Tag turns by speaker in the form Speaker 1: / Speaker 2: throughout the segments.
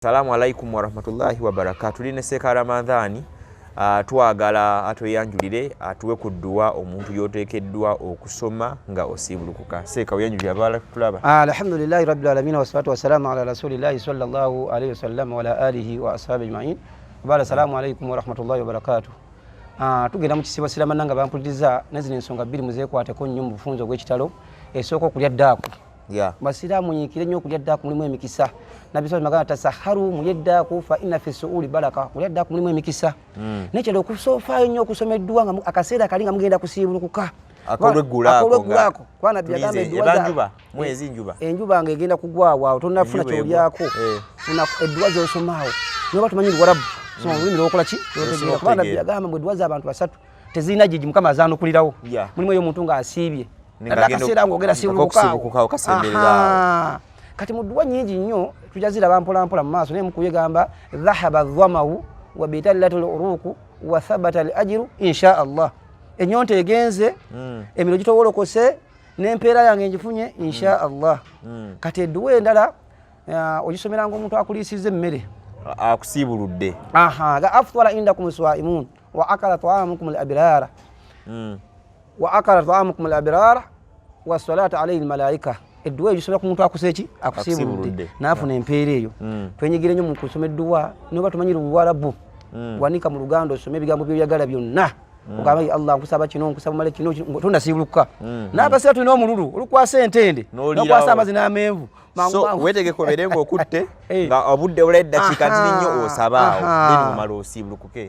Speaker 1: Assalamu alaikum warahmatullahi wabarakatuh. Line Seka Ramadhani twagala atoyanjulire atuwe ku dduwa omuntu yoteekeddwa okusoma nga osibulukuka. Seka oyanjulira abala tulaba.
Speaker 2: Alhamdulillahi rabbil alamin wassalatu wassalamu ala rasulillahi sallallahu alayhi wasallam wa ala alihi wa ashabihi ajma'in. Bala assalamu alaikum warahmatullahi wabarakatuh. Tugenda mu kisibo siramannanga bampuliriza nazine ensonga bbiri muzeekwateko nnyo mu bufunzo bw'ekitalo esooka okulya ddaaku. Basiraamu nyiikire nnyo okulya ddaaku mulimu emikisa. Nabisoma magana tasaharu mulya ddaaku fa inna fi suuli baraka. Kulya ddaaku mulimu emikisa. Nekyalo okusoofayo nnyo okusomeddwa nga akaseera kali nga mugenda kusiibulukuka.
Speaker 1: Akolweggulaako.
Speaker 2: Kwana byagambe
Speaker 1: edduwa mwezi njuba.
Speaker 2: Enjuba nga egenda kugwawo awo tonnafuna ky'olyako. Funa edduwa z'osomaawo. Niba tumanyi Luwarabu. Soma olulimi lw'okola ki? Kwana byagamba mwe edduwa z'abantu basatu tezirina jiji Mukama azaanukulirawo. Mulimu eyo omuntu ng'asiibye. Akaseera ng'ogera siibulukuka
Speaker 1: okasemberera.
Speaker 2: Kati mu dduwa nnyingi nnyo tujaziraba mpolampola mu maaso naye mu kuyegamba dhahaba dhamawu wa bitallatul uruku wa thabata al ajru insha Allah. Enyonta egenze emiro gitowolokose n'empeera yange ngifunye insha Allah. Kati edduwa endala ogisomera ng'omuntu akuliisizza emmere
Speaker 1: akusiibuludde.
Speaker 2: Ga afdala indakum swaimun wa akala ta'amukum al abrara wa akala ta'amukum al abrara wa salatu alayhi al malaika. Edduwa egisomera ku muntu akuseeki akusiibuludde n'afuna empeera eyo. Twenyigire nnyo mu kusoma edduwa noba tumanyi Luwarabu wanika mu Luganda osome ebigambo by'oyagala byonna ogamba Allah nkusaba kino nkusaba male kino tonnasiibulukuka n'akaseera tulina omululu olukwasa entende n'okwasa amazzi n'amenvu
Speaker 1: so weetegeke obeere ng'okutte nga obudde bula eddakiika ziri nnyo osabaawo then omala osiibulukuke.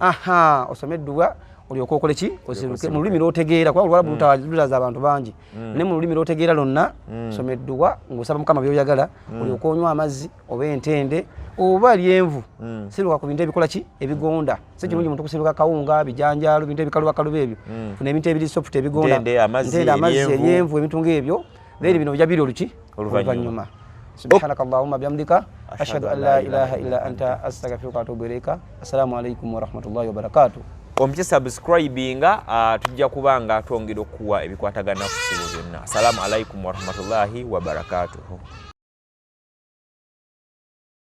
Speaker 2: Osome edduwa olyoka okole ki osiibuke mu lulimi lw'otegeera kuba Oluwarabu lutaza abantu bangi ne mu lulimi lw'otegeera lwonna soma edduwa ng'osaba Mukama by'oyagala olyoka onywa amazzi oba entende oba lyenvu siruka ku bintu ebikola ki ebigonda si kirungi muntu kusiruka kawunga bijanjaalo bintu ebikalubakalube ebyo funa ebintu ebiri soft ebigonda
Speaker 1: ntende amazzi
Speaker 2: eryenvu ebintu ng'ebyo then bino bijja biri oluki oluvannyuma. Subhanaka Allahumma bihamdika ashhadu an la ilaha illa anta astaghfiruka wa atubu ilayka. Assalamu alaikum warahmatullahi wabarakatuh.
Speaker 1: Ompye subscribinga tujja kubanga twongera okuwa ebikwatagana ku sibo byonna. Assalamu alaikum warahmatullahi wabarakatuh.